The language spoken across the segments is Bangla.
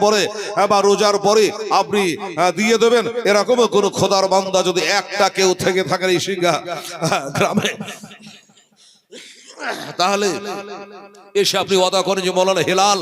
পরে বা রোজার পরে আপনি দিয়ে দেবেন, এরকম কোন খোদার বান্দা যদি একটা কেউ থেকে থাকেন এই সিংহা গ্রামে, তাহলে এসে আপনি ওয়াদা করেন যে মৌলানা হেলাল,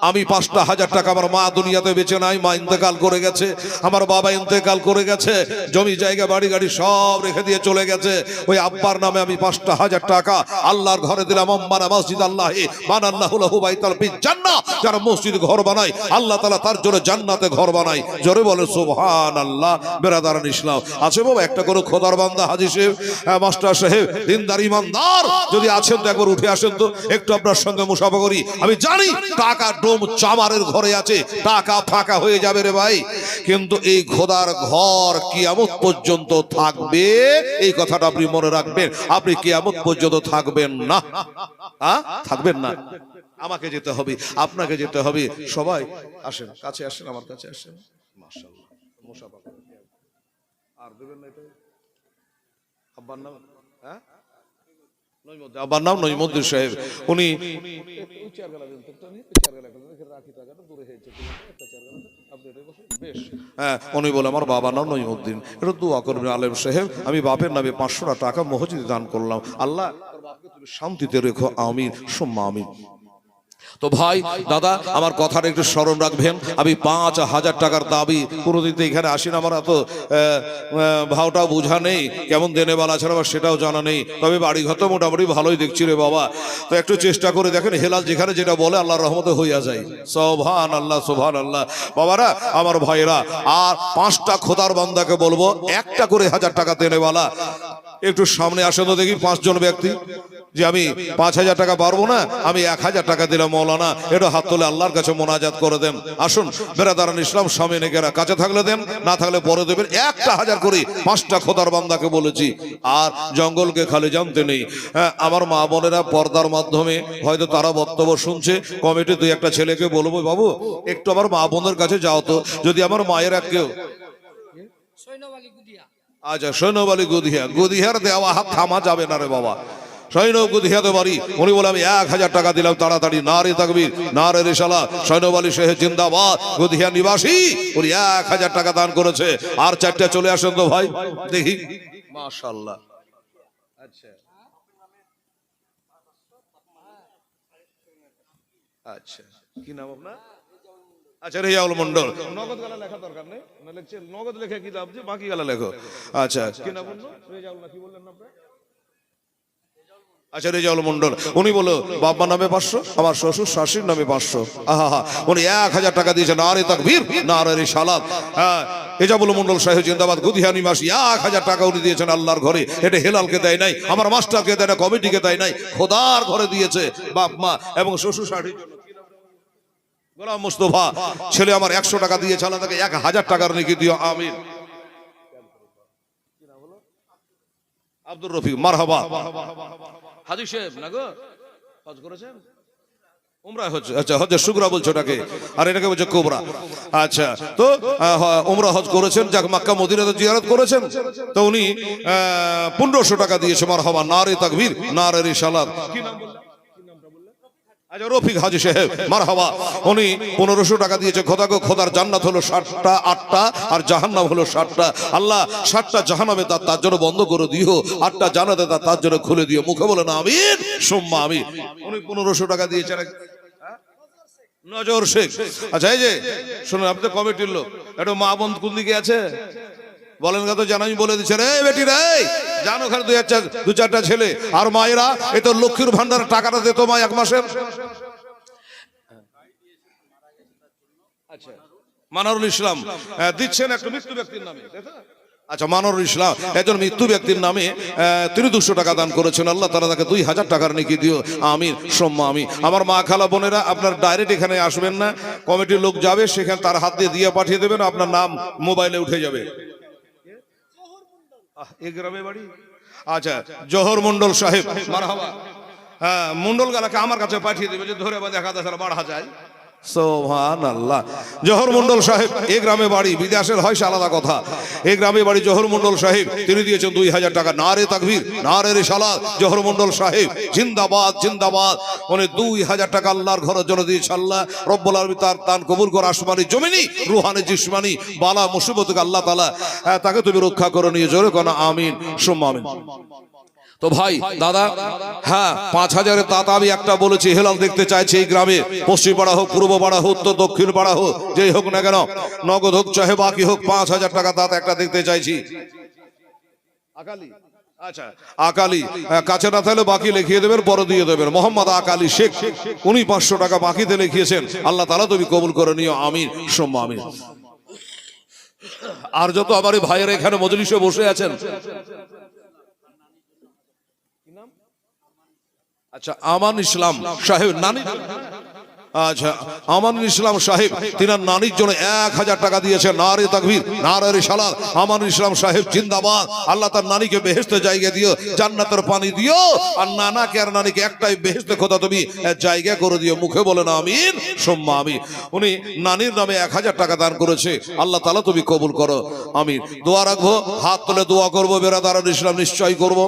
আমি 5,000 টাকা, আমার মা দুনিয়াতে বেঁচে নাই, মা ইন্তেকাল করে গেছে, আমার বাবা ইন্তেকাল করে গেছে, জমি জায়গা বাড়ি গাড়ি সব রেখে দিয়ে চলে গেছে, ওই আব্বার নামে আমি 5,000 টাকা আল্লাহর ঘরে দিলাম। আম্মানা মসজিদ আল্লাহি মানাল্লাহু লাহু বাইতাল ফিল জান্নাহ, যারা মসজিদ ঘর বানায় আল্লাহ তাআলা তার জন্য জান্নাতে ঘর বানায়। জোরে বলে সুবহানাল্লাহ। বেরাদারান ইসলাম, আছে বাবা একটা করে খোদার বান্দা হাজী সাহেব, মাস্টার সাহেব, দিনদার ইমানদার যদি আছেন তো একবার উঠে আসেন তো, একটু আপনার সঙ্গে মুসাফা করি। আমি জানি টাকা ডোম চামারের ঘরে আছে, টাকা ফাঁকা হয়ে যাবে রে ভাই, কিন্তু এই খোদার ঘর কিয়ামত পর্যন্ত থাকবে, এই কথাটা আপনি মনে রাখবেন। আপনি কিয়ামত পর্যন্ত থাকবেন না, থাকবেন না। আমাকে যেতে হবে, আপনাকে যেতে হবে। সবাই আসেন, কাছে আসেন, আমার কাছে আসেন। মাশাআল্লাহ, মুসাফা করেন। আর দেবেন না এটা আব্বার নাম, হ্যাঁ আবার নাম নইমুদ্দিন সাহেব, উনি উনি বলে আমার বাবার নাম নইমুদ্দিন, এটা দোয়া করবেন আলেম সাহেব, আমি বাপের নামে 500 টাকা মসজিদে দান করলাম, আল্লাহ তুমি শান্তিতে রেখো, আমিন সুম্মা আমিন। তো ভাই দাদা আমার কথাটা একটু স্মরণ রাখবেন। আমি 5,000 টাকার দাবি কোনোদিন তো এখানে আসি না, আমার এত ভাওটাও বোঝা নেই, কেমন দেনে বালা ছাড়া আমার সেটাও জানা নেই, তবে বাড়ি ঘর তো মোটামুটি ভালোই দেখছি রে বাবা। তো একটু চেষ্টা করে দেখেন, হেলাল যেখানে যেটা বলে আল্লাহর রহমতে হইয়া যায়। সুবহানাল্লাহ সুবহানাল্লাহ। বাবারা আমার ভাইরা, আর 5টা খোদার বান্দাকে বলবো একটা করে 1000 টাকা দেনেওয়ালা একটু সামনে আসেন তো দেখি, 5 জন ব্যক্তি, যে আমি 5,000 টাকা পারবো না, আমি 1,000 টাকা দিলাম মৌলানা, এটা হাত তুলে আল্লাহর কাছে মোনাজাত করে দেন। আসুন বেরাদারান ইসলাম, স্বামী নেকেরা কাছে থাকলে দেন, না থাকলে পরে দেবেন। 1,000 করে 5টা খোদার বান্দাকে বলেছি। আর জঙ্গলকে খালি জানতে নেই, আমার মা বোনেরা পর্দার মাধ্যমে হয়তো তারা বক্তব্য শুনছে, কমিটি 2-1টা ছেলেকে বলবো, বাবু একটু আমার মা বোনের কাছে যাও তো, যদি আমার মায়ের কেউ, আচ্ছা সৈনব আলী গুদিয়া, গুদিয়ার দেওয়া হাত থামা যাবে না রে বাবা, সৈনব গুদিয়াতে বাড়ি, উনি বলে আমি 1,000 টাকা দিলাম, তাড়াতাড়ি নারে তাকবীর নারে রিসালাত, সৈনব আলী সাহেব জিন্দাবাদ, গুদিয়া নিবাসী, উনি 1,000 টাকা দান করেছে। আর 4টা চলে আসেন তো ভাই দেখি, মাশাআল্লাহ। আচ্ছা আচ্ছা, কি নাম আপনার? আচ্ছা রেজাউল মন্ডল। নগদ গালা লেখা দরকার নেই, না লিখছে নগদ লেখে কি লাভ, যে বাকি গালা লেখো। আচ্ছা কি নাম বললো? রেজাউল না কি বললেন না আপনারা? আচ্ছা রেজাউল মন্ডল, উনি বলো বাবা নামে 500, আমার শ্বশুর শাশুড়ির নামে 500। আহা, উনি 1,000 টাকা দিয়েছেন। নারে তাকবীর নারে রিসালাত। হ্যাঁ রেজাউল মন্ডল সাহেব জিন্দাবাদ, গুদিয়া নিবাসী, 1,000 টাকা উনি দিয়েছেন আল্লাহর ঘরে। এটা হেলালকে দেয় নাই, আমার মাস্টারকে দেয় না, কমিটিকে দেয় নাই, খোদার ঘরে দিয়েছে, বাপ মা এবং শ্বশুর শাশুড়ির জন্য। গোলাম মুস্তফা ছেলে আমার 100 টাকা দিয়েছে, আল্লাহ তাকে 1,000 টাকার নেকি দিও, আমিন। আব্দুর রফিক মারহাবা। হাজী সাহেব না গো, হজ করেছেন? উমরা হজ, আচ্ছা হজ শুকরা বলছো ওটাকে, আর এটাকে বলছে কোবরা। আচ্ছা তো উমরা হজ করেছেন, যাক মক্কা মদিনাতে জিয়ারত করেছেন, তো উনি 1,500 টাকা দিয়েছে। মারহাবা নারে তাকবীর নারে রিসালাত। কি নাম বললেন? আচ্ছা রফিক হাজী সাহেব মারহাবা, উনি 1,500 টাকা দিয়েছে। খোদাকে খোদার জান্নাত হলো 7টা 8টা, আর জাহান্নাম হলো 7টা। আল্লাহ 7টা জাহান্নামে তার জন্য বন্ধ করে দিও, 8টা জান্নাতে তার জন্য খুলে দিও। মুখে বলেন আমিন সুম্মা আমিন। উনি 1,500 টাকা দিয়েছেন। নজর শেখ, আচ্ছা এই যে শুনুন, আপনি তো কমিটির লোক, একটু মা বোন কোন দিকে আছে বলেন তো, জান আমি বলে দিচ্ছি রে বেটি রে, জানো ওখানে 2-4টা ছেলে আর মায়েরা, এ তো লক্ষ্মীর ভান্ডার টাকাটা দিত মা 1 মাসের। আচ্ছা মানারুল ইসলাম দিচ্ছেন একটা মৃত্যু ব্যক্তির নামে। আচ্ছা মানারুল ইসলাম একজন মৃত্যু ব্যক্তির নামে তিনি 200 টাকা দান করেছেন, আল্লাহ তাআলা তাকে 2,000 টাকার নেকি দিও, আমিন সুম্মা আমিন। আমার মা খালা বোনেরা, আপনার ডাইরেক্ট এখানে আসবেন না, কমিটির লোক যাবে সেখানে তার হাত দিয়ে পাঠিয়ে দেবেন, আপনার নাম মোবাইলে উঠে যাবে। এই গ্রামে বাড়ি? আচ্ছা জোহর মন্ডল সাহেব মারহাবা। হ্যাঁ মন্ডল গালাকে আমার কাছে পাঠিয়ে দেবে, যে ধরে বা দেখা দেখা বাড়া যায়। সুবহানাল্লাহ। জহর মন্ডল সাহেব এই গ্রামে বাড়ি, বিদেশের হয় সে আলাদা কথা। এই গ্রামে বাড়ি জহর মন্ডল সাহেব, তিনি দিয়েছেন 2000 টাকা। নারে তাকবীর, নারে রিসালাত। জহর মন্ডল সাহেব জিন্দাবাদ, জিন্দাবাদ। উনি 2000 টাকা আল্লাহর ঘরের জন্য দিয়েছে। আল্লাহ রব্বুল আলামিন তার দান কবুল করে, আসমানি জমিনি রুহানি জিসমানি বালা মুসিবত থেকে আল্লাহ তাআলা তাকে তুমি রক্ষা করে নিয়ে জোরে কোন আমিন সুম্মা আমিন। তো ভাই দাদা, হ্যাঁ 5000-এর দাতা আমি একটা বলেছি, হেলাল দেখতে চাইছি এই গ্রামে, পশ্চিম পাড়া হোক, পূর্ব পাড়া হোক, উত্তর দক্ষিণ পাড়া হোক, যেই হোক না কেন, নগদ হোক চাহে বাকি হোক, 5000 টাকা দাতা একটা দেখতে চাইছি। আকালি, আচ্ছা আকালি কাছে না থাকলে বাকি লিখিয়ে দেবেন, পরে দিয়ে দেবেন। মোহাম্মদ আকালি শেখ, উনি 500 টাকা বাকিতে লিখিয়েছেন। আল্লাহ তাআলা তুমি কবুল করে নিও, আমিন সুম্মা আমিন। আর যত আমার এই ভাইয়েরা এখানে মজলিসে বসে আছেন, আচ্ছা আমান ইসলাম সাহেব নানি, আচ্ছা আমান ইসলাম সাহেব তিনার নানির জন্য 1000 টাকা দিয়েছে। নারে তাকবীর, নারে রিসালাত। আমান ইসলাম সাহেব জিন্দাবাদ। আল্লাহ তার নানিকে বেহেশতে জায়গা দিও, জান্নাতের পানি দিও, আর নানাকে আর নানিকে একটাই বেহেশতে খোদা তুমি জায়গা করে দিও। মুখে বলেন আমিন সুম্মা আমিন। উনি নানির নামে 1000 টাকা দান করেছে। আল্লাহ তাআলা তুমি কবুল করো, আমিন। দোয়া রাখবো, হাত তুলে দোয়া করবো, বেরাদারান ইসলাম নিশ্চয় করবো।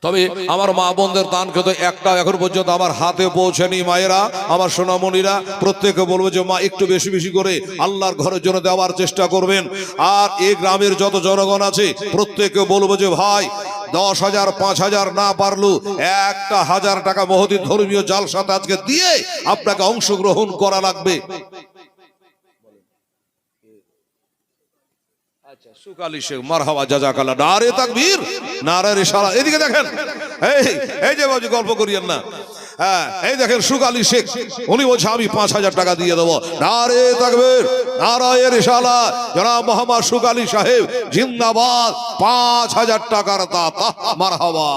তবে আমার মা বোনদের দান কিন্তু একটা এখন পর্যন্ত আমার হাতে পৌঁছেনি। মায়েরা, আমার সোনামণিরা, প্রত্যেকে বলবো যে মা একটু বেশি বেশি করে আল্লাহর ঘরের জন্য দেওয়ার চেষ্টা করবেন। আর এই গ্রামের যত জনগণ আছে প্রত্যেকে বলবো যে ভাই 10,000 5,000 না পারলেও 1,000 টাকা মহতি ধর্মীয় জালসাতে আজকে দিয়ে আপনাকে অংশগ্রহণ করা লাগবে। সুকালি শেখ মারহাবা জাযাকাল্লাহ। নারে তাকবীর, নারে রিসালাত। এদিকে দেখেন, এই যে বাবু গল্প করিয়েন না, হ্যাঁ এই দেখেন সুকালি শেখ, উনি বলছে আমি 5000 টাকা দিয়ে দেবো। নারে তাকবীর, নারে রিসালাত। জনাব মোহাম্মদ সুকালি সাহেব জিন্দাবাদ, 5000 টাকার দাতা, মারহাবা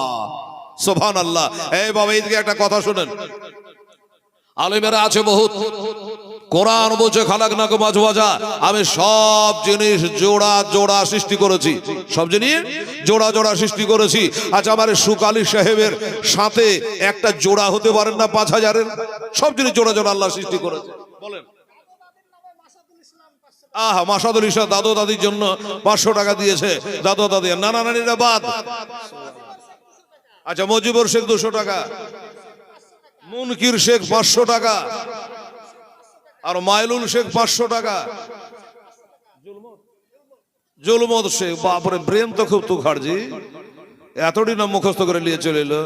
সুবহানাল্লাহ। এই বাবা এইদিকে একটা কথা শুনেন, আলেমেরা আছে বহুত, কোরআন বলছে খালাকনাকুম আজওয়াজা, আমি সব জিনিস জোড়া জোড়া সৃষ্টি করেছি, সব জিনিস জোড়া জোড়া সৃষ্টি করেছি। আচ্ছা আমার সুকালি সাহেবের সাথে একটা জোড়া হতে পারেন না 5000-এর? সব জিনিস জোড়া জোড়া আল্লাহ সৃষ্টি করেছে। বলেন আহা, মাসাদুল ইসলাম দাদু দাদির জন্য 500 টাকা দিয়েছে। দাদু দাদি নানা নানিরা বাদ। আচ্ছা মজিবুর শেখ 200 টাকা, মুনকির শেখ 500 টাকা, আর মাইলুল শেখ 500 টাকা, জুলমত শেখ, বাপরে ব্রেন তো খুব তুখারজি, এতদিন নাম মুখস্থ করে নিয়ে চলে এলো।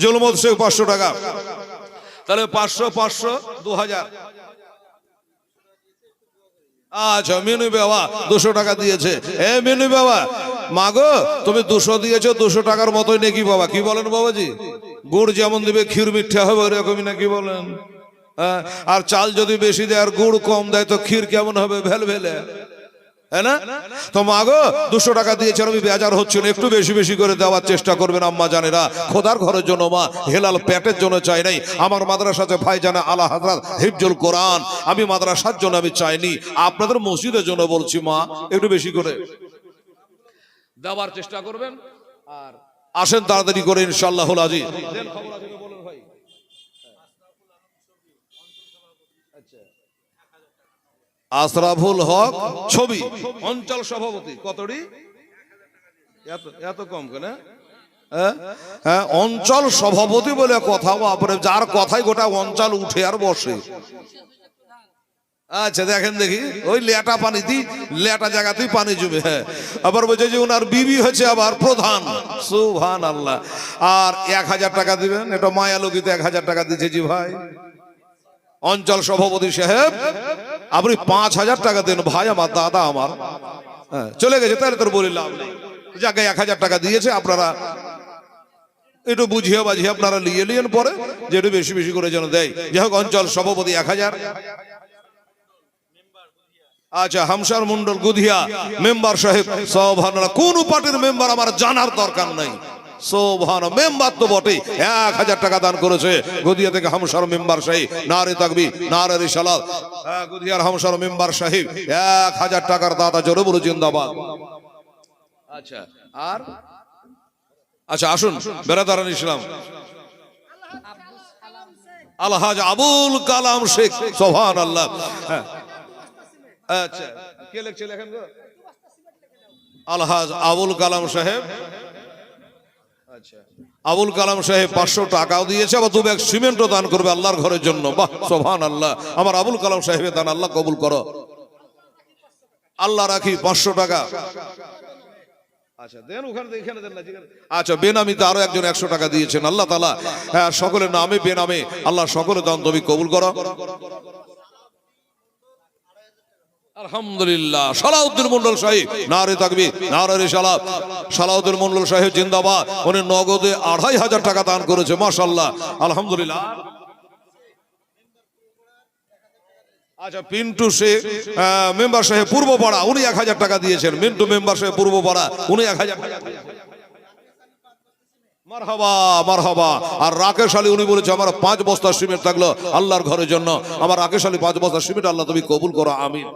জুলমত শেখ 500 টাকা, তাহলে 500 500 2000। আচ্ছা মিনু বাবা 200 টাকা দিয়েছে। এ মিনু বাবা, মাগো তুমি 200 দিয়েছো, 200 টাকার মতোই নাকি বাবা? কি বলেন বাবাজি? গুড় যেমন দিবে ক্ষীর মিঠা হবে এরকমই নাকি বলেন? আর চাল যদি বেশি দেয় আর গুড় কম দেয় তো ক্ষীর কেমন হবে? ভেলভেলে, হ্যাঁ না? তো মাগো 200 টাকা দিয়েছেন, আমি বেজার হচ্ছি না, একটু বেশি বেশি করে দেওয়ার চেষ্টা করবেন আম্মা জানেরা। খোদার ঘরের জন্য মা, হেলাল পেটের জন্য চাই নাই। আমার মাদ্রাসাতে ভাই জানে আলা হযরত হিফজুল কোরআন, আমি মাদ্রাসার জন্য আমি চাইনি, আপনাদের মসজিদের জন্য বলছি মা, একটু বেশি করে দেওয়ার চেষ্টা করবেন। আর আসেন তাড়াতাড়ি করে ইনশাআল্লাহুল আজিজ। আশরাফুল হক ছবি, অঞ্চল সভাপতি, কতটি? এত কম কেন? হ্যাঁ অঞ্চল সভাপতি বলে কথা, বাপরে যার কথাই গোটা অঞ্চল উঠে আর বসে। আচ্ছা দেখেন দেখি, ওই লেটা পানি দি, লেটা জায়গাতেই পানি জমে। হ্যাঁ আবার বলছে যে ওনার বিবি হচ্ছে আবার প্রধান, সুবহানাল্লাহ। আর 1000 টাকা দিবেন, এটা মায়া লোকিতে 1000 টাকা দিচ্ছে জি ভাই। অঞ্চল সভাপতি সাহেব আপনি 5000 টাকা দেন ভাই, আমার দাদা আমার চলে গেছে, তাহলে তোর বলে লাভ নেই। যাকে 1000 টাকা দিয়েছে আপনারা একটু বুঝিয়ে বাঝিয়ে আপনারা নিয়ে নিয়েন, পরে যেটু বেশি বেশি করে যেন দেয়। যাই হোক অঞ্চল সভাপতি 1000। আচ্ছা হামসার মন্ডল গুধিয়া মেম্বার সাহেব, সুবহানাল্লাহ। কোন পার্টির মেম্বার আমার জানার দরকার নাই, সুবহানাল্লাহ, মেম্বার তো বটে। 1000 টাকা দান করেছে গুধিয়া থেকে হামসার মেম্বার সাহেব। নারে তাকবীর, নারে রিসালাত। গুধিয়ার হামসার মেম্বার সাহেব 1000 টাকার দাতা, জোরে বলো জিন্দাবাদ। আচ্ছা আর আচ্ছা আসুন বেরাদারান ইসলাম। আলহাজ আবুল কালাম শেখ, সুবহানাল্লাহ। আচ্ছা, কে লিখছে লেখেন গো? আলহাজ আবুল কালাম সাহেব। আচ্ছা, আবুল কালাম সাহেব 500 টাকাও দিয়েছে, আবার 2 ব্যাগ সিমেন্টও দান করবে আল্লাহর ঘরের জন্য। বাহ, সুবহানাল্লাহ। আমার আবুল কালাম সাহেবের দান আল্লাহ কবুল করো। আল্লাহ রাখি 500 টাকা। আচ্ছা, দেন ওখানে, এখানে দেন না। আচ্ছা, বেনামিতে আরো একজন 100 টাকা দিয়েছেন। আল্লাহ তাআলা সকলের নামে বেনামে আল্লাহ সকলের দান তুমি কবুল করো। আলহামদুলিল্লাহ। সালাউদ্দিন মন্ডল সাহেব, নারে তাকবীর, নারে রিসালাত। সালাউদ্দিন মন্ডল সাহেব জিন্দাবাদ। উনি নগদে 2500 টাকা দান করেছে, মাশাআল্লাহ, আলহামদুলিল্লাহ। আচ্ছা, পিন্টু শেখ মেম্বার সাহেব পূর্বপাড়া, উনি 1000 টাকা দিয়েছেন। মিন্টু মেম্বার সাহেব পূর্বপাড়া, উনি 1000 টাকা দিয়েছেন। মারহাবা, মারহাবা। আর রাকেশ আলী, উনি বলেছে আমার 5 বস্তা সিমেন্ট থাকলো আল্লাহর ঘরের জন্য। আমার রাকেশ আলী 5 বস্তা সিমেন্ট আল্লাহ তুমি কবুল করো, আমিন।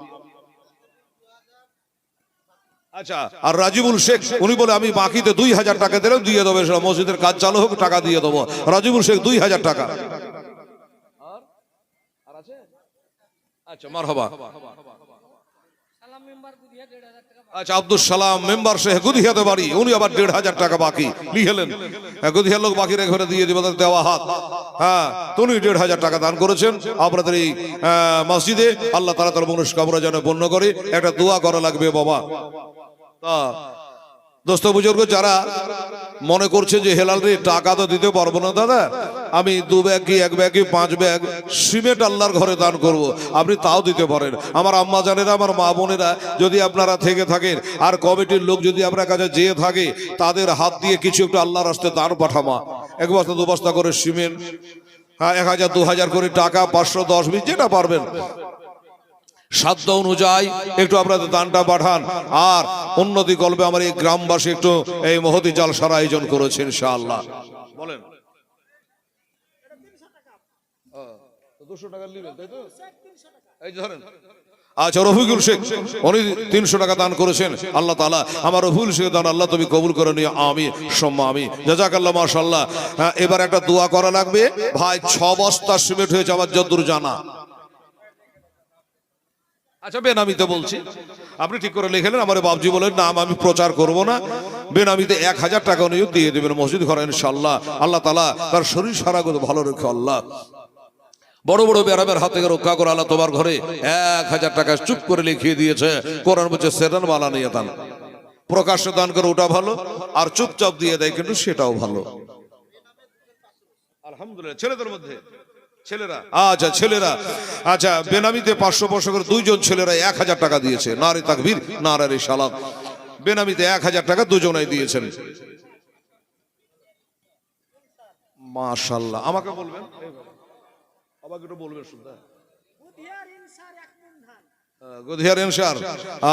আচ্ছা, আর রাজিবুল শেখ, উনি বলে আমি বাকিতে 2000 টাকা দিলাম, দিয়ে দেবো, মসজিদের কাজ চালু হোক, টাকা দিয়ে দেবো। রাজিবুল শেখ 2000 টাকা। আচ্ছা, মারহাবা। আচ্ছা, আব্দুল সালাম মেম্বার শেখ গুদিয়াতে বাড়ি, উনি আবার 1500 টাকা বাকি লিখলেন। গুদিয়ার লোক বাকি রেখে দিয়ে দিবে, দেওয়া হাত। হ্যাঁ, উনি 1500 টাকা দান করেছেন আপনাদের এই মসজিদে। আল্লাহ তাআলা তার মনস্কামনা যেন পূর্ণ করে। একটা দোয়া করা লাগবে বাবা। দোস্ত বুজুর্গ যারা মনে করছে যে হেলাল রে টাকা তো দিতে পারবো না দাদা, আমি 2 ব্যাগ কি 1 ব্যাগ কি 5 ব্যাগ সিমেন্ট আল্লাহর ঘরে দান করব, আপনি তাও দিতে পারেন। আমার আম্মা জানেরা, আমার মা বোনেরা, যদি আপনারা থেকে থাকেন আর কমিটির লোক যদি আপনার কাছে যেয়ে থাকে, তাদের হাত দিয়ে কিছু একটু আল্লাহর রাস্তায় দান পাঠামা। 1 বস্তা 2 বস্তা করে সিমেন্ট, হ্যাঁ 1000 2000 করে টাকা, 500 10 20 যেটা পারবেন সাধ্য অনুযায়ী একটু আপনাদের দানটা পাঠান। আর উন্নতি কল্পে আমার এই গ্রামবাসী একটু এই মহতি জালসার আয়োজন করেছে ইনশাআল্লাহ। বলেন 200 টাকা নেবেন, তাই তো? এই ধরেন। আচ্ছা, রফিকুল শেখ উনি 300 টাকা দান করেছেন। আল্লাহ তাআলা আমার রফিকুল শেখ দান আল্লাহ তুমি কবুল করে নিও, আমিন সুম্মা আমিন। জাযাকাল্লাহ, মাশাআল্লাহ। এবার একটা দোয়া করা লাগবে ভাই। 6 বস্তা সিমেন্ট হয়েছে আমার যতদূর জানা। আচ্ছা, বেনামিতে বলছি, আপনি ঠিক করে লিখলেন। আমার বাবজি বলেন নাম আমি প্রচার করব না, বেনামিতে 1000 টাকা নিয়ে দিয়ে দেবেন মসজিদ ঘরে ইনশাআল্লাহ। আল্লাহ তাআলা তার শরীর সারাগত ভালো রেখে আল্লাহ বড় বড় বেরামের হাত থেকে রক্ষা করে আল্লাহ। তোমার ঘরে 1000 টাকা চুপ করে লিখিয়ে দিয়েছে। কোরআন বলছে সেরান মালা নিয়ে দান, প্রকাশ্যে দান করে ওটা ভালো, আর চুপচাপ দিয়ে দেয় কিন্তু সেটাও ভালো। আলহামদুলিল্লাহ। ছেলেদের মধ্যে ছেলেরা, আচ্ছা ছেলেরা, আচ্ছা বেনামিতে 500 করে 2 জন ছেলেরা 1000 টাকা দিয়েছে। নারে তাকবীর, নারে রিসালাত। বেনামিতে 1000 টাকা দুজনেই দিয়েছেন, মাশাআল্লাহ। আমাকে বলবেন, আমাকে একটু বলবেন শুনতে। গদিহার ইনসার,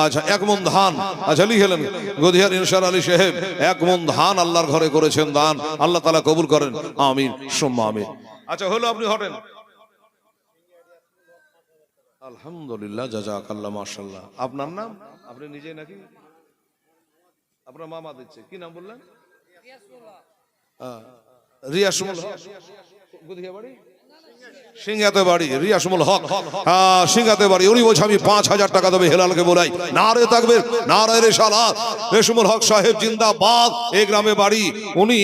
আচ্ছা 1 মণ ধান। আচ্ছা লিখলেন গদিহার ইনসার আলী সাহেব 1 মণ ধান আল্লাহর ঘরে করেছেন দান। আল্লাহ তাআলা কবুল করেন, আমিন সুম্মা আমিন। আচ্ছা হলো, আপনি হটেন। আলহামদুলিল্লাহ, জাযাকাল্লাহ, মাশাআল্লাহ। আপনার নাম? আপনি নিজেই নাকি? আপনার মামা দিচ্ছে, কি নাম বললেন? রিয়াসমুল হক। গদিয়া বাড়ি, সিংহাতে বাড়ি। রিয়াসমুল হক, সিংহাতে বাড়ি। উনি বলছে আমি 5000 টাকা দেবে হেলালকে বলাই। নারে তাকবীর, নারে রিসালাত। রিয়াসমুল হক সাহেব জিন্দাবাদ। এই গ্রামে বাড়ি। উনি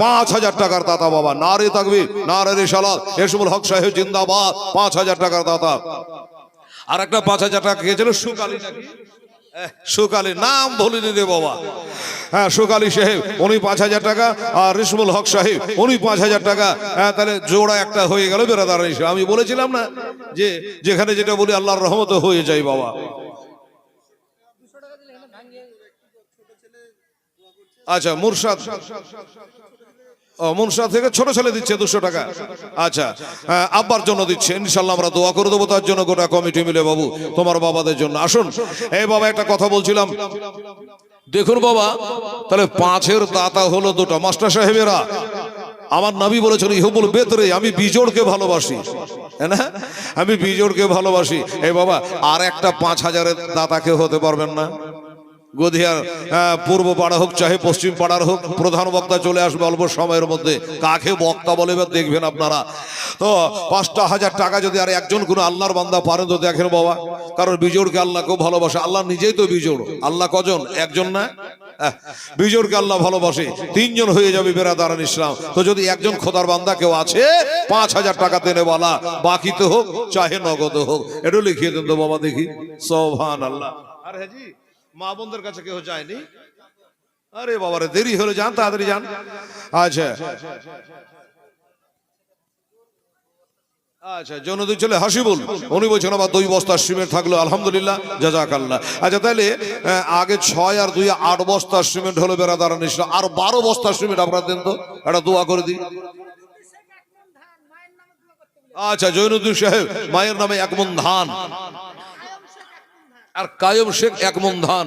5000 টাকার দাতা বাবা। নারে তাকবীর, নারে রিসালাত। রিয়াসমুল হক সাহেব জিন্দাবাদ, 5000 টাকার দাতা। আর একটা 5000 টাকা খেয়েছিল সুকালী নাকি? সুকালী, নাম বলিনি রে বাবা। হ্যাঁ, সুকালী সাহেব উনি 5000 টাকা, আর রিসমুল হক সাহেব উনি 5000 টাকা। হ্যাঁ, তাহলে জোড়া একটা হয়ে গেল বেরাদার হিসেবে। আমি বলেছিলাম না যে যেখানে যেটা বলি আল্লাহর রহমতে হয়ে যায় বাবা। আচ্ছা, মুরশাদ, মুনশা থেকে ছোট ছেলে দিচ্ছে 200 টাকা। আচ্ছা, আব্বার জন্য দিচ্ছে ইনশাআল্লাহ। আমরা দোয়া করে দেবো তার জন্য, গোটা কমিটি মিলে। বাবু তোমার বাবাদের জন্য আসুন। এই বাবা একটা কথা বলছিলাম, দেখুন বাবা, তাহলে 5-এর দাতা হলো 2টা। মাস্টার সাহেবেরা, আমার নবী বলেছেন ইহুবুল বেতরে, আমি বিজোড়কে ভালোবাসি, না আমি বিজোড়কে ভালোবাসি। এই বাবা আর একটা 5000-এর দাতা কেউ হতে পারবেন না? গদিয়ার পূর্ব পাড়া হোক চাহে পশ্চিম পাড়ার হোক, প্রধান বক্তা চলে আসবে অল্প সময়ের মধ্যে। কাকে বক্তা বলে এবার দেখবেন আপনারা। তো 5,000 টাকা যদি আর একজন কোনো আল্লাহর বান্দা পারেন তো দেখেন বাবা, কারণ বিজোড়কে আল্লাহ খুব ভালোবাসে। আল্লাহ নিজেই তো বিজোড়। আল্লাহ কজন? একজন না? বিজোড়কে আল্লাহ ভালোবাসে। 3 জন হয়ে যাবে বেরাদারান ইসলাম। তো যদি একজন খোদার বান্দা কেউ আছে 5,000 টাকা দেনেওয়ালা, বাকিতে হোক চাহে নগদ হোক, একটু লিখিয়ে দেন তো বাবা দেখি। সুবহানাল্লাহ। আর হ্যাঁ জি, মা বোনদের কাছে কেউ যায়নি? আরে বাবারে দেরি হলে যান, তাড়াতাড়ি যান। আচ্ছা আচ্ছা, জনদী চলে হাসিবুল, উনি বলছেন আবার 2 বস্তা সিমেন্ট থাকলো, আলহামদুলিল্লাহ, জাযাকাল্লাহ। আচ্ছা তাহলে আগে 6 আর 2 8 বস্তা সিমেন্ট হলো বেরাদারান ইসলাম। আর 12 বস্তা সিমেন্ট আপনারা দেন তো, একটা দোয়া করে দিই। আচ্ছা, জৈনুদ্দিন সাহেব মায়ের নামে 1 মণ ধান, আর কায়ম শেখ 1 মণ ধান,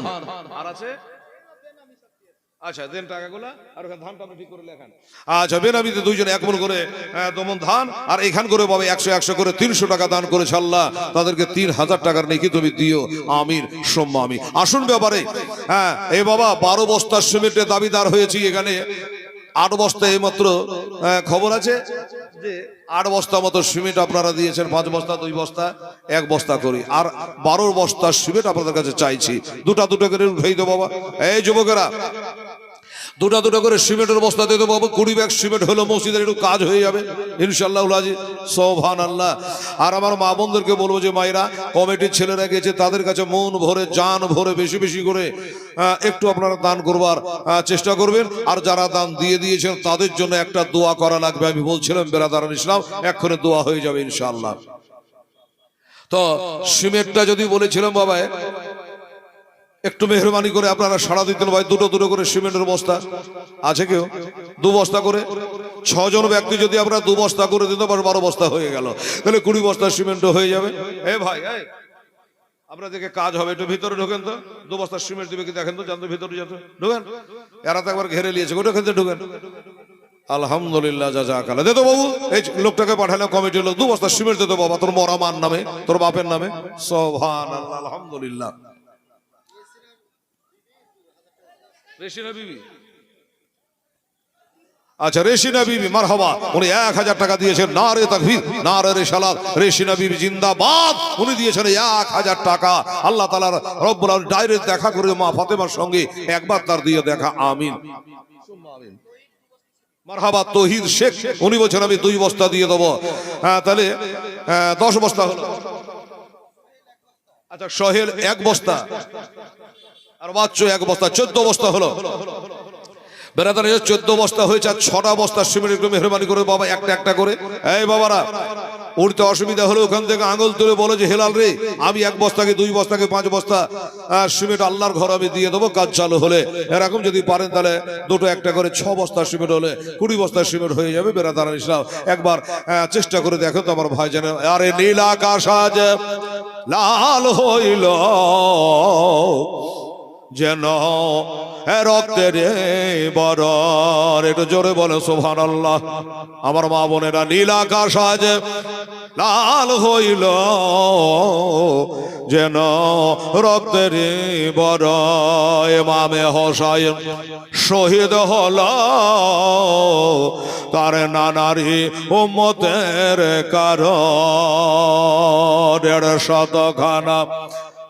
আর আছে। আচ্ছা দেন টাকাগুলা, আর ওখানে ধানটা আপনি ঠিক করে লেখান। আচ্ছা, বেনামিতে 2 জন 1 মণ করে 2 মণ ধান, আর এখান করে বাবা 100 করে 300 টাকা দান করেছে আল্লাহ, তাদেরকে 3000 টাকার নেকি তুমি দিও, আমিন সুম্মা আমিন। আসুন ব্যাপারে, হ্যাঁ এই বাবা 12 বস্তা সিমেন্টের দাবিদার হয়েছি এখানে। 8 বস্তা এইমাত্র খবর আছে যে 8 বস্তা মতো সিমেন্ট আপনারা দিয়েছেন। 5 বস্তা 2 বস্তা 1 বস্তা করি, আর 12 বস্তা সিমেন্ট আপনাদের কাছে চাইছি। দুটা করে উঠাই দেবো বাবা। এই যুবকেরা, দুটা করে সিমেন্টের বস্তা দিয়ে দেবো বাবা। 20 ব্যাগ সিমেন্ট হলো, মসজিদের একটু কাজ হয়ে যাবে ইনশাআল্লাহ। সুবহানাল্লাহ। আর আমার মা বোনদেরকে বলবো যে মায়েরা, কমিটির ছেলেরা গেছে, তাদের কাছে মন ভরে জান ভরে বেশি বেশি করে একটু আপনারা দান করবার চেষ্টা করবেন। আর যারা দান দিয়ে দিয়েছেন তাদের জন্য একটা দোয়া করা লাগবে। আমি বলছিলাম বেরাদারান ইসলাম, এক্ষণে দোয়া হয়ে যাবে ইনশাআল্লাহ। তো সিমেন্টটা যদি বলেছিলাম বাবা, একটু মেহরবানি করে আপনারা সাড়া দিতেন ভাই। 2 করে সিমেন্টের বস্তা আছে কেউ? 2 বস্তা করে 6 জন ব্যক্তি যদি আমরা 2 বস্তা করে দিতে পারি, 12 বস্তা হয়ে গেল, তাহলে 20 বস্তা সিমেন্ট হয়ে যাবে। এ ভাই আপনার দেখে কাজ হবে, একটু ভিতরে ঢোকেন তো। 2 বস্তা সিমেন্ট দিবে কি দেখেন তো, জানতো ভিতরে যেতে ঢোকেন। এরা তো একবার ঘেরে নিয়েছে, ওটা খেতে ঢোকেন। আলহামদুলিল্লাহ, জাযাকাল্লাহ। দে তো বাবু, এই লোকটাকে পাঠালে কমিটির লোক, 2 বস্তা সিমেন্ট দে তো বাবা, তোর মরা মান নামে, তোর বাপের নামে। সুবহানাল্লাহ, আলহামদুলিল্লাহ। রেশিনা বিবি, আচ্ছা রেশিনা বিবি মারহাবা, উনি 1000 টাকা দিয়েছেন। নারে তাকবীর, নারে রিসালাত, রেশিনা বিবি জিন্দাবাদ। উনি দিয়েছেন 1000 টাকা। আল্লাহ তাআলা রব্বুল আলামিন ডাইরেক্ট দেখা করে মা ফাতেমার সঙ্গে একবার তার দিয়ে দেখা, আমিন সুম্মা আমিন। মারহাবা তৌহিদ শেখ, উনি বলছেন আমি 2 বস্তা দিয়ে দেবো। তাহলে 10 বস্তা হলো। আচ্ছা সোহেল 1 বস্তা, আর বাচ্চু 1 বস্তা, 14 বস্তা হলো। বেরাদার 14 বস্তা হয়েছে। আর 6টা বস্তা সিমেন্ট একটু মেহরবানি করে বাবা, একটা করে। এই বাবারা, উঠতে অসুবিধা হলে ওখান থেকে আঙুল তুলে বলো যে হেলাল রে, আমি 1 বস্তাকে 2 বস্তাকে 5 বস্তা সিমেন্ট আল্লাহর ঘর আমি দিয়ে দেবো, কাজ চালু হলে। এরকম যদি পারেন তাহলে 2টো একটা করে 6 বস্তা সিমেন্ট হলে 20 বস্তা সিমেন্ট হয়ে যাবে। বেরাদার ইসলাম একবার চেষ্টা করে দেখো তো আমার ভাই জানে। আরে নীল আকাশ আজ লাল হইল যেন রক্তের বরর, একটু জোরে বলে সুবহানাল্লাহ। আমার মা বোনেরা, নীল আকাশ আজ লাল হইল যেন রক্তের বরর। ইমামে হোসাইন শহীদ হল, তার নানারি উম্মতের কারণ। 150 খানা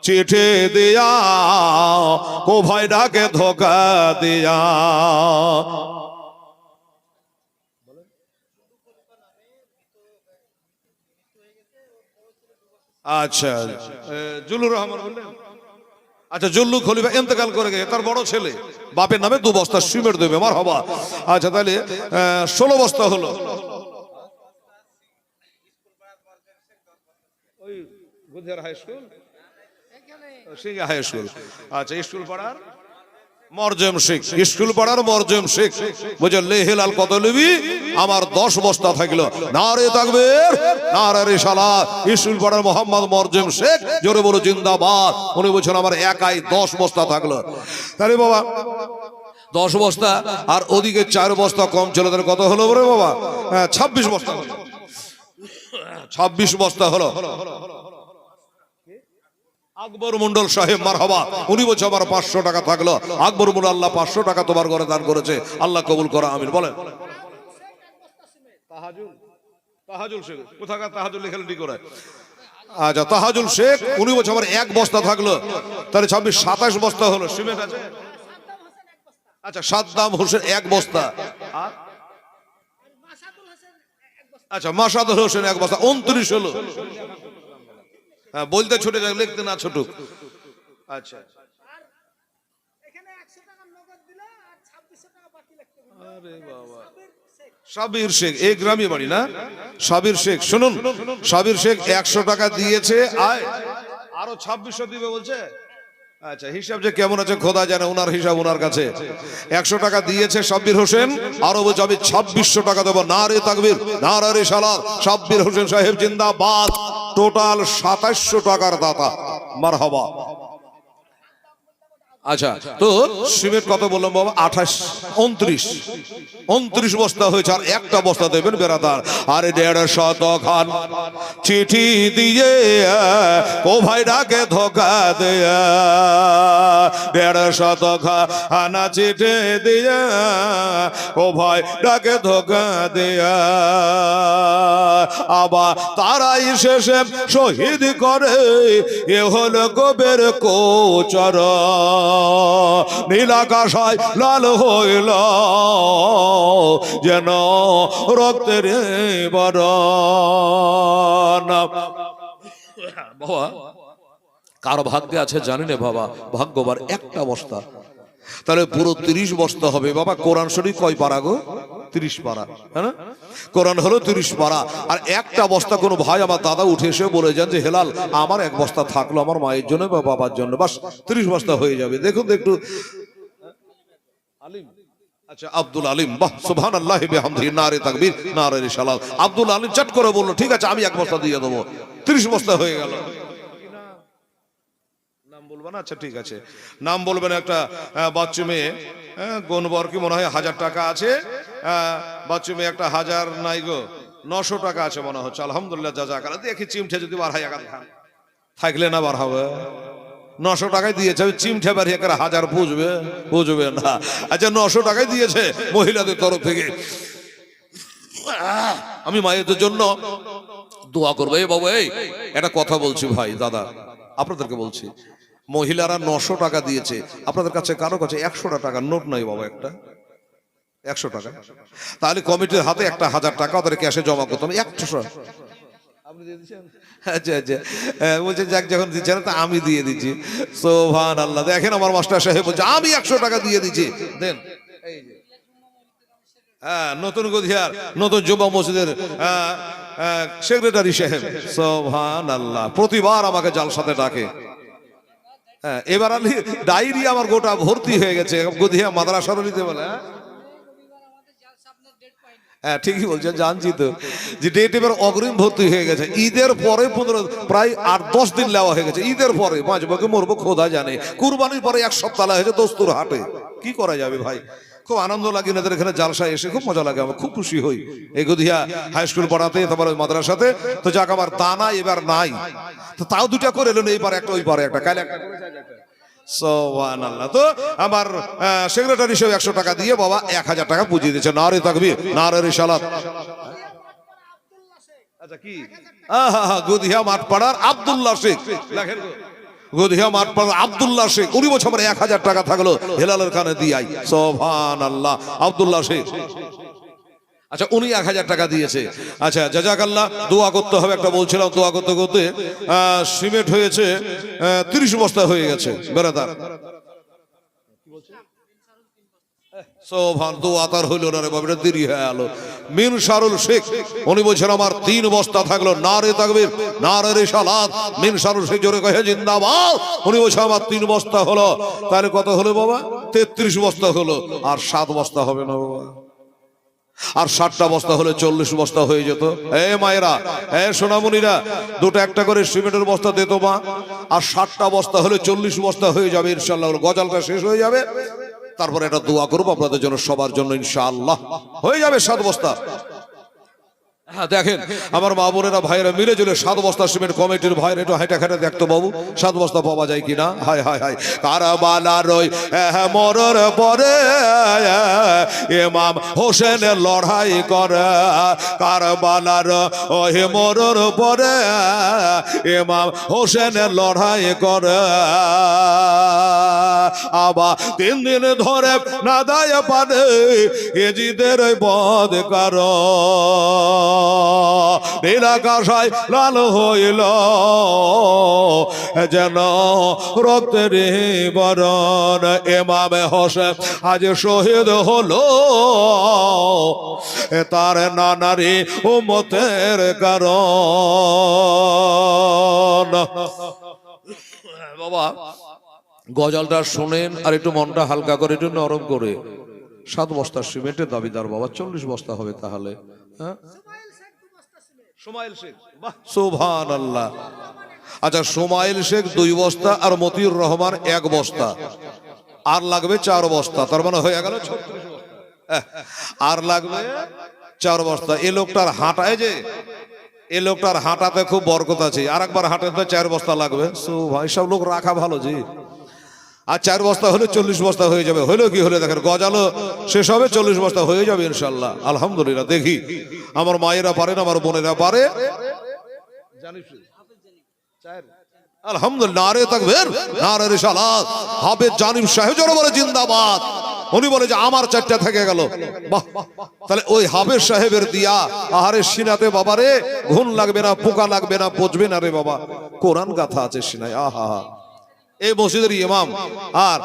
চিঠি দিয়া কো ভাই ডাকে ধোকা দিয়া। আচ্ছা জুলুর রহমান বললেন। আচ্ছা জুল্লু খলিফা ইন্তেকাল করে গেছে, তার বড় ছেলে বাপের নামে 2 বস্তা সিমেন্ট দেবে, মারহাবা। আচ্ছা তাহলে 16 বস্তা হলো। ওই গুদিয়ার হাই স্কুল, সিঙ্গা হাই স্কুল। আচ্ছা স্কুল পাড়ার মরজম শেখ, স্কুল পাড়ার মরজম শেখ বুঝে লেহেলাল কত লিবি? আমার 10 বস্তা থাকলো। নারে তাকবীর, নারে রিসালাত। স্কুল পাড়ার মোহাম্মদ মরজম শেখ, জোরে বলো জিন্দাবাদ। উনি বলছেন আমার একাই 10 বস্তা থাকলো। তাহলে বাবা 10 বস্তা, আর ওদিকে 4 বস্তা কম ছিল, তাহলে কত হলো রে বাবা? 26 বস্তা হলো। 26 বস্তা হলো। আকবর মন্ডল সাহেব মারহাবা, উনি বলছে আমার 500 টাকা থাকলো। আকবর মন্ডল, আল্লাহ 500 টাকা তোমার ঘরে দান করেছে, আল্লাহ কবুল করো, আমিন বলেন। তাহাজুল শেখ কোথাকার? তাহাজুল লিখলেন কি করে? আচ্ছা, তাহাজুল শেখ উনি বলছে আমার 1 বস্তা থাকলো, তাহলে 26-27 বস্তা হলো। সিমেন্ট আছে? আচ্ছা, সাদ্দাম হোসেন 1 বস্তা। আর আচ্ছা, মাসাদুল হোসেন 1 বস্তা, 29 হলো। হ্যাঁ, বলতে ছুটে যাক, লিখতে না ছুটুক। আচ্ছা, আরে বাবা, সাবির শেখ এই গ্রামে বাড়ি না? সাবির শেখ শুনুন, সাবির শেখ 100 টাকা দিয়েছে, আরো 2600 দিবে বলছে। আচ্ছা, হিসাব যে কেমন আছে খোদা জানে, ওনার হিসাব ওনার কাছে। 100 টাকা দিয়েছে সাব্বির হোসেন, আরো বলছে আমি 2600 টাকা দেবো। নারে তাকবীর, নারে রিসালাত, সাব্বির হোসেন সাহেব জিন্দাবাদ। টোটাল 2700 টাকার দাতা, মারহাবা। আচ্ছা, তো সিমেন্ট কত বললাম বাবা? 29 বস্তা হয়েছে, আর একটা বস্তা দেবেন বেরাদার। আরে 150 খান চিঠি দিয়ে ও ভাই ডাকে ধোকা দেয়া, 150 খানা চিঠি দিয়ে ও ভাই ডাকে ধোকা দেয়া, আবার তারাই শেষে শহীদ করে এ হলো গোবের কোচর, নীলাকাশায় লাল হইল যেন রক্তের বরণ। বাবা, কার ভাগ্যে আছে জানি না বাবা, ভাগ্যবার একটা বস্তা, তাহলে পুরো 30 বস্তা হবে বাবা। কোরআন শরীফ কয় পারা গো? 30 পারা, হ্যাঁ না? কোরআন হলো 30 পারা। আর একটা বস্তা কোনো ভাই আমার দাদা উঠে এসে বলে যান যে হেলাল আমার 1 বস্তা থাকলো আমার মায়ের জন্য বা বাবার জন্য, বাস 30 বস্তা হয়ে যাবে। দেখুন তো একটু। আলিম, আচ্ছা আব্দুল আলিম, বাহ সুবহানাল্লাহি বিহামদিহি, নারে তাকবীর, নারে রিসালাত। আব্দুল আলিম চট করে বললো ঠিক আছে আমি 1 বস্তা দিয়ে দেবো, 30 বস্তা হয়ে গেল। নাম বলবেন? আচ্ছা ঠিক আছে, নাম বলবেন। একটা বাচ্চু মেয়ে, গনবর কি মনে হয় 1000 টাকা আছে, বাচ্চু মেয়ে একটা 1000 নাই গো, 900 টাকা আছে মনে হচ্ছে। আলহামদুলিল্লাহ, জাযাকাল্লাহ। দেখি চিমঠে যদি বার হয় থাকলে না বার হবে। 900 টাকায় দিয়েছে, চিমঠে বাড়ি 1000 বুঝবে না। আচ্ছা, 900 টাকায় দিয়েছে মহিলাদের তরফ থেকে। আমি মায়েদের জন্য দোয়া করবো। এই বাবু, এই একটা কথা বলছি ভাই দাদা, আপনাদেরকে বলছি, মহিলারা 900 টাকা দিয়েছে, আপনাদের কাছে কারো কাছে 100 টাকা নোট নাই বাবা, একটা 100 টাকা, তাহলে কমিটির হাতে একটা 1000 টাকা ওদের ক্যাশে জমা করতাম। 100 আপনি দিয়ে দিচ্ছেন? আচ্ছা আচ্ছা, বলছে যাক যখন দিচ্ছেন তা আমি দিয়ে দিচ্ছি। সুবহানাল্লাহ। দেখেন আমার মাস্টার সাহেব বলছে আমি 100 টাকা দিয়ে দিচ্ছি, দেন। এই যে হ্যাঁ, নতুন গদিয়ার নতুন যুব মসজিদের সেক্রেটারি সাহেব, সুবহানাল্লাহ, প্রতিবার আমাকে জালসাতে ডাকে। হ্যাঁ, এবার আলি ডায়েরি আমার গোটা ভর্তি হয়ে গেছে, গদিয়া মাদ্রাসারও নিতে বলে। হ্যাঁ ঠিকই বলছেন, জানছি তো যে ডেট এবার অগ্রিম ভর্তি হয়ে গেছে। ঈদের পরে 15 প্রায় 8-10 দিন নেওয়া হয়ে গেছে। ঈদের পরে বাঁচবো মরবো খোদা জানে। কুরবানির পরে 1 সপ্তাহ হয়েছে দস্তুর হাটে, কি করা যাবে ভাই। খুব আনন্দ লাগে এদের এখানে জালসায় এসে, খুব মজা লাগে, আমার খুব খুশি হই এই গদিয়া হাই স্কুল পড়াতে, তারপর মাদ্রাসাতে। তো যাক, আমার দানা এবার নাই, তো তাও 2টা করে এলেন, এই পারে একটা ওই পারে একটা, কালে একটা। সুবহানাল্লাহ। তো আমার সেক্রেটারি হিসেবে 100 টাকা দিয়ে বাবা 1000 টাকা পুঁজি দিয়েছে। নারে তাকবীর, নারে রিসালাত। আচ্ছা কি, গদিয়া মাঠপাড়ার আব্দুল্লাহ শেখ, লেখেন গদিয়া মাঠপাড়ার আব্দুল্লাহ শেখ, উনি বছর আমার 1000 টাকা থাকলো হেলালের কানে দিয়াই। সুবহানাল্লাহ, আব্দুল্লাহ শেখ। আচ্ছা, উনি 1000 টাকা দিয়েছে। আচ্ছা, জাযাকাল্লাহ। দোয়া করতে হবে একটা বলছিলাম, দোয়া করতে করতে সিমেন্ট হয়েছে 30 বস্তা হয়ে গেছে বেরাদার। দোয়া তার হইল না রে বাবা, দেরি হয়ে গেল। মিনসারুল শেখ উনি বলছেন আমার 3 বস্তা থাকলো। নারে তাকবীর, নারে রিসালাত। মিনসারুল শেখ জোরে কহে জিন্দাবাদ। উনি বলছেন আমার 3 বস্তা হলো, তাহলে কত হলো বাবা? 33 বস্তা হলো। আর 7 বস্তা হবে না বাবা, আর 60টা বস্তা হলে 40 বস্তা হয়ে যেত। এ মায়েরা, এ সোনামণিরা, 2টা একটা করে সিমেন্টের বস্তা দিত মা, আর 60টা বস্তা হলে 40 বস্তা হয়ে যাবে ইনশাআল্লাহ। গজালটা শেষ হয়ে যাবে, তারপরে এটা দোয়া করবো আপনাদের জন্য, সবার জন্য ইনশাআল্লাহ হয়ে যাবে 7 বস্তা। হ্যাঁ দেখেন আমার মা বোনেরা ভাইয়েরা মিলে জুলে 7 বস্তা সিমেন্ট কমিটির ভাইয়েরা একটু হাইটা খাটা দেখতো বাবু 7 বস্তা পাওয়া যায় কিনা। হায় হায় হায় কারবালার ওই মরর পরে ইমাম হোসেনের লড়াই করে, কারবালার ওই মরর পরে ইমাম হোসেনের লড়াই করে। আবার 3 দিন ধরে না দায় পারে এজিদের বদ কারো নীলাকাশায় লাল হইল যেন রক্তের বরণ। ইমামে হোসেন আজ শহীদ হলো তার নানারি উম্মতের কারণ। বাবা গজলটা শোনেন আর একটু মনটা হালকা করে একটু নরম করে। 7 বস্তা সিমেন্টের দাবিদার বাবা 40 বস্তা হবে তাহলে। হ্যাঁ সুমাইল শেখ, বাহ সুবহানাল্লাহ। আচ্ছা সুমাইল শেখ 2 বস্তা আর মতিউর রহমান 1 বস্তা, আর লাগবে 4 বস্তা, তার মানে হয়ে গেল 36 বস্তা। আর লাগবে 4 বস্তা। এই লোকটার হাঁটায় যে এই লোকটার হাঁটাতে খুব বরকত আছে, আর একবার হাঁটাতে 4 বস্তা লাগবে। ভাই সব লোক রাখা ভালো জি। আর 4 বস্তা হলে 40 বস্তা হয়ে যাবে। হইলো কি হলে দেখেন গজালো শেষ হবে 40 বস্তা হয়ে যাবে ইনশাল্লাহ আলহামদুলিল্লাহ। দেখি আমার মায়েরা পারেন আমার বোনেরা পারে আলহামদুলিল্লাহ। নারে তাকবীর নারে রিসালাত। হাফেজ জানিম সাহেব জোরে বলে জিন্দাবাদ। উনি বলে যে আমার 4টা থেকে গেল। বাহ তাহলে ওই হাফেজ সাহেবের দিয়া আহারে সিনাতে বাবারে ঘুণ লাগবে না, পোকা লাগবে না, পচবে না রে বাবা। কোরআন গাথা আছে সিনায়। আহা এই মসজিদের ইমাম আর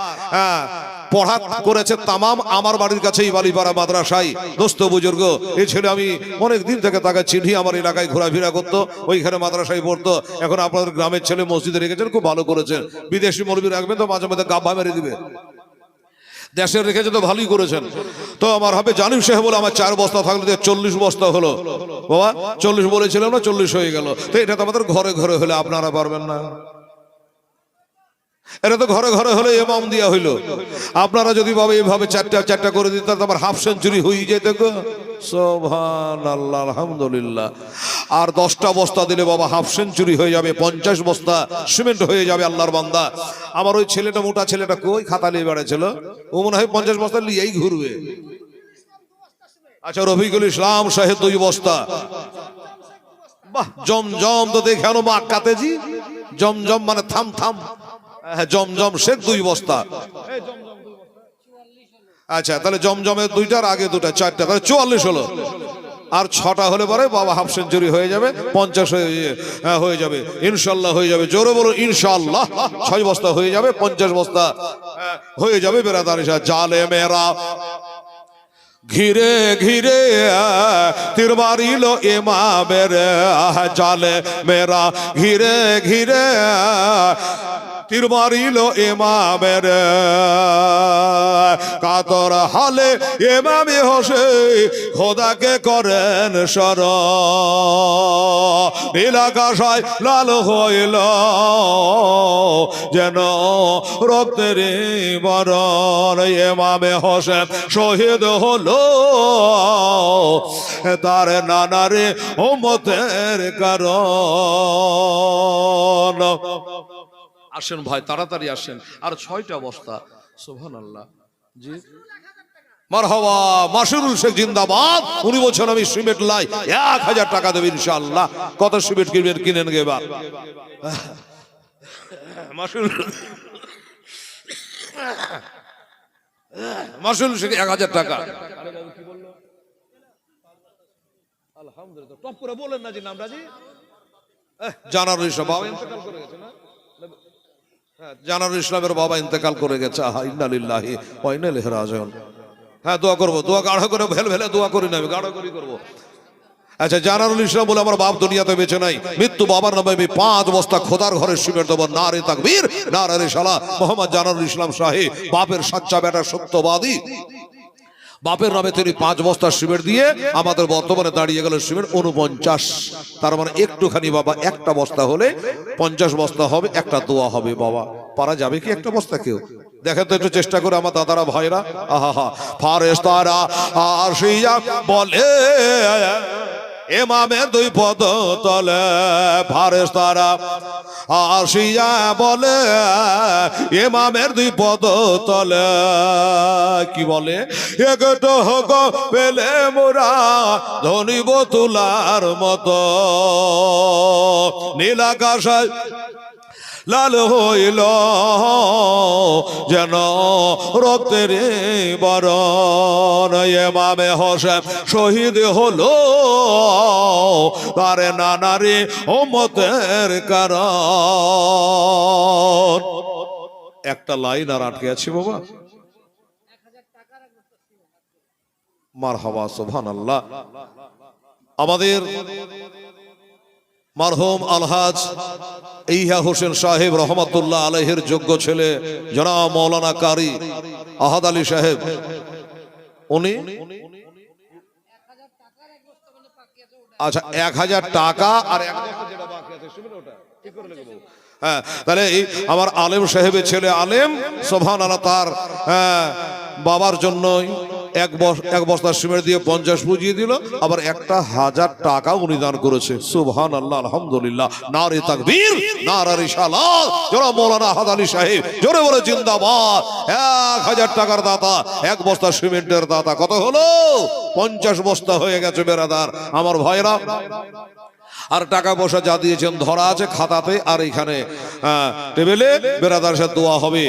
পড়া করেছে তামাম আমার বাড়ির কাছেই বালিপাড়া মাদ্রাসায়। দোস্ত বুজুর্গ এই ছেলে আমি অনেক দিন থেকে তাকে চিনি, আমার এলাকায় ঘোরাফেরা করতো, ওইখানে মাদ্রাসায় পড়তো। এখন আপনাদের গ্রামের ছেলে মসজিদে রেখেছেন, খুব ভালো করেছেন। বিদেশি মৌলবি রাখবেন তো মাঝে মাঝে গাভা মেরে দিবে, দেশের রেখেছে তো ভালোই করেছেন। তো আমার হবে জানিম সাহেব বলে আমার 4 বস্তা থাকলে 40 বস্তা হলো বাবা। 40 বলেছিলাম না, 40 হয়ে গেল। তো এটা তো আমাদের ঘরে ঘরে হলে আপনারা পারবেন না, এটা তো ঘরে ঘরে হলে ইমাম দিয়া হইলো। আপনারা যদি বাবা এইভাবে 4টা করে দিতেন আমার হাফ সেঞ্চুরি হয়ে যেত গো। সুবহানাল্লাহ আলহামদুলিল্লাহ। আর 10টা বস্তা দিলে বাবা হাফ সেঞ্চুরি হয়ে যাবে, 50 বস্তা সিমেন্ট হয়ে যাবে আল্লাহর বান্দা। আমার ওই ছেলেটা মোটা ছেলেটা কই খাতা নিয়ে বেড়াচ্ছিল, ও মনে হয় 50 বস্তা নিয়েই ঘুরবে। আচ্ছা রফিকুল ইসলাম সাহেব 2 বস্তা। বাহ জমজম তো দেখে আনো মাক্কাতে জি। জমজম মানে থাম থাম। জমজম শেখ 2 বস্তা। আচ্ছা তাহলে জমজমের 2টার আগে 2টা 4টা তাহলে 44 হলো। আর 6টা হলে পরে বাবা হাফ সেঞ্চুরি হয়ে যাবে, 50 হয়ে যাবে ইনশাল্লাহ হয়ে যাবে। জোরে বলো ইনশাল্লাহ। 6 বস্তা হয়ে যাবে, 50 বস্তা হয়ে যাবে। বেরাদার জালে মেরা ঘিরে ঘিরে তীর মারিল ইমামের জালে মেরা ঘিরে ঘিরে তীর মারিল ইমামের কাতর হালে ইমামে হোসেন খোদাকে করেন স্মরণ। নীলাকাশায় লাল হইল যেন রক্তের বরণ। ইমামে হোসেন শহীদ হলো তার নানারে উম্মতের কারণ। আসেন ভাই তাড়াতাড়ি আসেন। আর 6টা বস্তা। সুবহানাল্লাহ জি মারহাবা। মাসুরুল শেখ জিন্দাবাদ। উনি বলছেন আমি সিমেন্ট লাই 1000 টাকা দেব ইনশাআল্লাহ। কত সিমেন্ট কিনবেন কিনেন গে এবার। মাসুরুল শেখ 1000 টাকা। আলহামদুলিল্লাহ টপ করে বলেন না জি নামটা জি। জানারুল ইসলাম বাবা ইন্তেকাল করে গেছে না? জানারুল ইসলামের বাবা ইন্তেকাল করে গেছে। ইন্না লিল্লাহি ওয়া ইন্না ইলাইহি রাজিউন। হ্যাঁ দোয়া করবো, দোয়া গাঢ় করে ভেল ভেলে দোয়া করি না, আমি গাঢ় করি করবো। আচ্ছা জানারুল ইসলাম বলে আমার বাপ দুনিয়াতে বেঁচে নাই, মৃত্যু বাবার নামে আমি 5 বস্তা খোদার ঘরের সিমেন্ট দেবো। নারে তাকবীর নারে রিসালাত। মোহাম্মদ জানারুল ইসলাম সাহেব বাপের সাচ্চা বেটা সত্যবাদী। বাপের নামে তিনি 5 বস্তা সিমেন্ট দিয়ে আমাদের বর্তমানে দাঁড়িয়ে গেল সিমেন্ট 49। তার মানে একটুখানি বাবা 1টা বস্তা হলে 50 বস্তা হবে, একটা দোয়া হবে বাবা। পারা যাবে কি 1টা বস্তা কেউ? দেখেন তো একটু চেষ্টা করে আমার দাদারা ভাইরা। আহা ফারেস্তারা আসিয়া বলে ইমামের দুই পদ তলে ফারেশতারা আসিয়া বলে ইমামের দুই পদ তলে কি বলে একটু হোক পেলে মোরা ধনিব তুলার মতো নীল আকাশায় লাল হইল যেন রক্তের বরণ ইমামে হোসেন শহীদ হলো তারে নানারে উম্মতের কারণ। একটা লাইন আর আটকে আছে বাবা, মারহাবা সুবহানাল্লাহ। আমাদের মরহুম আলহাজ ইহা হোসেন সাহেব রহমতুল্লাহ আলাইহির যোগ্য ছেলে জনাব মৌলানা কারি আহাদ আলী সাহেব, উনি আচ্ছা 1000 টাকা আর 1 বছর যেটা বাকি আছে শুনুন ওটা কি করে লিখবো। হ্যাঁ, তাহলে এই আমার আলেম সাহেবের ছেলে আলেম সুবহানাল্লাহ তার বাবার জন্য এক বস্তা সিমেন্ট দিয়ে 50 বুঝিয়ে দিল, আবার 1000 টাকা উনি দান করেছে। সুবহানাল্লাহ, আলহামদুলিল্লাহ, নারে তাকবীর, নারে রিসালাত, জনাব মৌলানা আহাদ আলী সাহেব জোরে বলে জিন্দাবাদ। 1000 টাকার দাতা, 1 বস্তা সিমেন্টের দাতা, কত হলো? 50 বস্তা হয়ে গেছে বেরাদার আমার ভাইরা। আর টাকা পয়সা যা দিয়েছেন ধরা আছে খাতাতে আর এখানে টেবিলে বেরাদার সাথে দোয়া হবে।